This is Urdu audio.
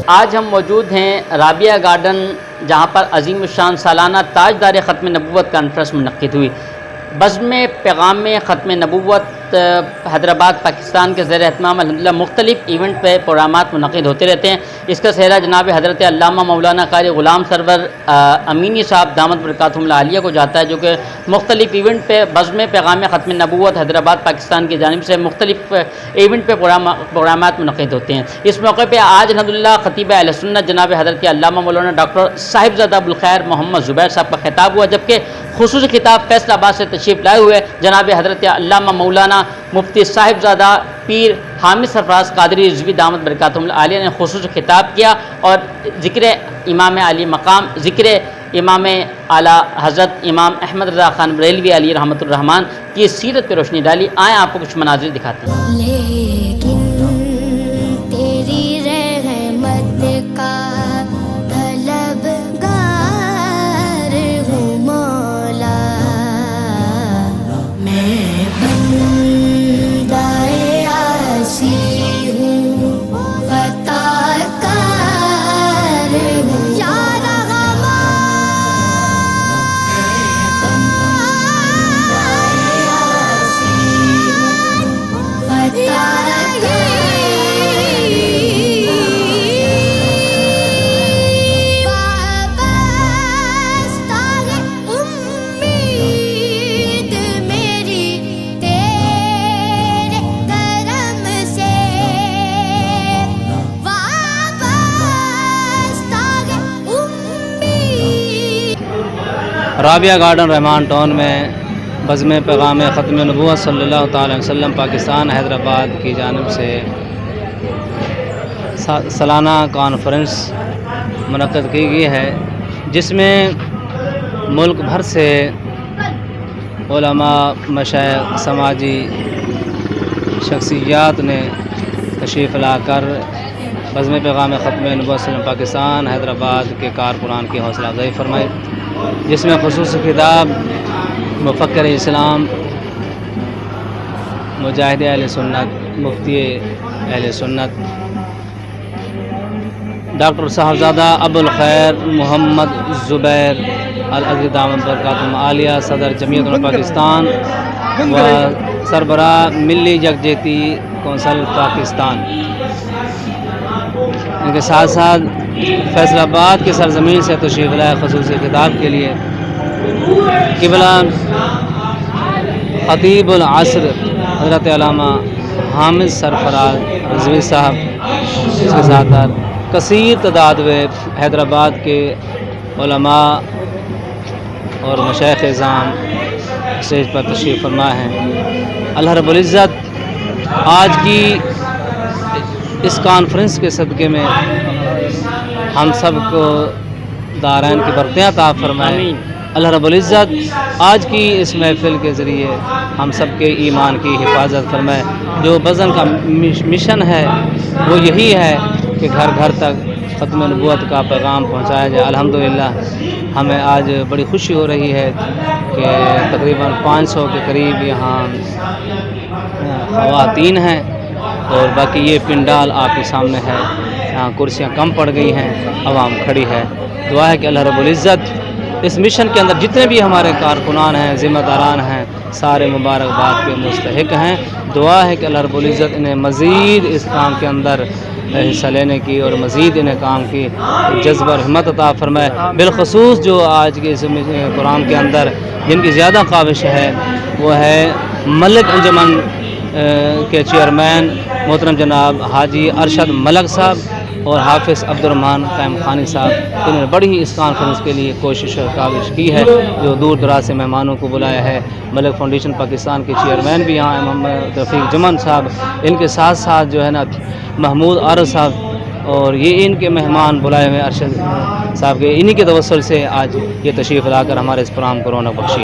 آج ہم موجود ہیں رابعہ گارڈن، جہاں پر عظیم الشان سالانہ تاجدار ختم نبوت کانفرنس منعقد ہوئی۔ بزم پیغام ختم نبوت حیدرآباد پاکستان کے زیر اہتمام الحمدللہ مختلف ایونٹ پہ پروگرامات منعقد ہوتے رہتے ہیں۔ اس کا سہرا جناب حضرت علامہ مولانا قاری غلام سرور امینی صاحب دامت برکاتہم العالیہ کو جاتا ہے، جو کہ مختلف ایونٹ پہ بزم پیغام ختم نبوت حیدرآباد پاکستان کی جانب سے مختلف ایونٹ پہ پروگرامات منعقد ہوتے ہیں۔ اس موقع پہ آج الحمدللہ خطیب اہل سنت جناب حضرت علامہ مولانا ڈاکٹر صاحبزادہ ابوالخیر محمد زبیر صاحب کا خطاب ہوا، جبکہ خصوصی خطاب فیصل آباد سے تشریف لائے ہوئے جناب حضرت علامہ مولانا مفتی صاحبزادہ پیر حامد سرفراز قادری رضوی دامت برکاتہم العالیہ نے خصوصی خطاب کیا اور ذکر امام علی مقام، ذکر امام اعلیٰ حضرت امام احمد رضا خان بریلوی علیہ رحمۃ الرحمن کی سیرت پہ روشنی ڈالی۔ آئیں آپ کو کچھ مناظر دکھاتے ہیں۔ لیکن تیری رحمت کا طلبگار ہوں مولا، میں بندہ عاصی ہوں، خطا کار ہوں یا رحمان، خطا رابعہ گارڈن رحمان ٹاؤن میں بزم پیغام ختم نبوت صلی اللہ تعالی وسلم پاکستان حیدرآباد کی جانب سے سالانہ کانفرنس منعقد کی گئی ہے، جس میں ملک بھر سے علماء، مشائخ، سماجی شخصیات نے تشریف لا کر بزم پیغام ختم نبوت صلی اللہ علیہ وسلم پاکستان حیدرآباد کے کارکنان کی حوصلہ افزائی فرمائی، جس میں خصوصی خطاب مفکر اسلام، مجاہد اہل سنت، مفتی اہل سنت ڈاکٹر صاحبزادہ ابوالخیر محمد زبیر العزیز دامت برکاتہم العالیہ صدر جمعیت علماء پاکستان و سربراہ ملی یکجہتی کونسل پاکستان، ان کے ساتھ ساتھ فیصل آباد کی سرزمین سے تشریف لائے خصوصی خطاب کے لیے قبلہ خطیب العصر حضرت علامہ حامد سرفراز رضوی صاحب، اس کے ساتھ کثیر تعداد میں حیدرآباد کے علماء اور مشائخ اعظام اسٹیج پر تشریف فرما ہیں۔ اللہ رب العزت آج کی اس کانفرنس کے صدقے میں ہم سب کو دارین کی برکتیں عطا فرمائے۔ اللہ رب العزت آج کی اس محفل کے ذریعے ہم سب کے ایمان کی حفاظت فرمائے۔ جو بزم کا مشن ہے وہ یہی ہے کہ گھر گھر تک ختم نبوت کا پیغام پہنچایا جائے۔ الحمدللہ ہمیں آج بڑی خوشی ہو رہی ہے کہ تقریباً 500 کے قریب یہاں خواتین ہیں، اور باقی یہ پنڈال آپ کے سامنے ہے، یہاں کرسیاں کم پڑ گئی ہیں، عوام کھڑی ہے۔ دعا ہے کہ اللہ رب العزت اس مشن کے اندر جتنے بھی ہمارے کارکنان ہیں، ذمہ داران ہیں، سارے مبارکباد کے مستحق ہیں۔ دعا ہے کہ اللہ رب العزت انہیں مزید اس کام کے اندر حصہ لینے کی اور مزید انہیں کام کی جذب اور ہمت عطا فرمائے۔ بالخصوص جو آج کے اس پروگرام کے اندر جن کی زیادہ کاوش ہے وہ ہے ملک انجمن کے چیئرمین محترم جناب حاجی ارشد ملک صاحب اور حافظ عبدالرحمن قائم خانی صاحب، انہوں نے بڑی ہی اس کانفرنس کے لیے کوشش اور کاوش کی ہے، جو دور دراز سے مہمانوں کو بلایا ہے۔ ملک فاؤنڈیشن پاکستان کے چیئرمین بھی یہاں ہیں محمد رفیق جمن صاحب، ان کے ساتھ ساتھ جو ہے نا محمود عارض صاحب، اور یہ ان کے مہمان بلائے ہوئے ارشد صاحب کے، انہی کے توسل سے آج یہ تشریف لا کر ہمارے اس پروگرام کو رونق بخشی۔